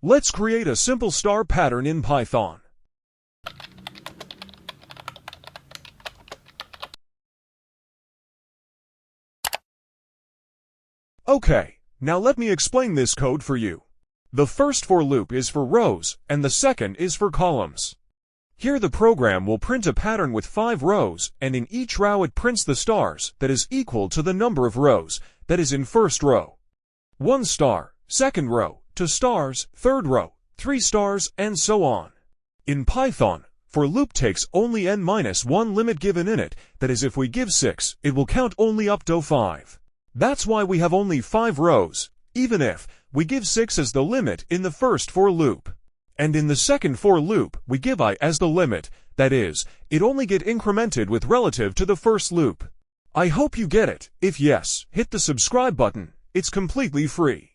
Let's create a simple star pattern in Python. Okay, now let me explain this code for you. The first for loop is for rows, and the second is for columns. Here the program will print a pattern with 5 rows, and in each row it prints the stars that is equal to the number of rows that is in first row. 1 star, second row, 2 stars, third row, 3 stars, and so on. In Python, for loop takes only n-1 limit given in it, that is if we give 6, it will count only up to 5. That's why we have only 5 rows, even if we give 6 as the limit in the first for loop. And in the second for loop, we give I as the limit, that is, it only get incremented with relative to the first loop. I hope you get it. If yes, hit the subscribe button. It's completely free.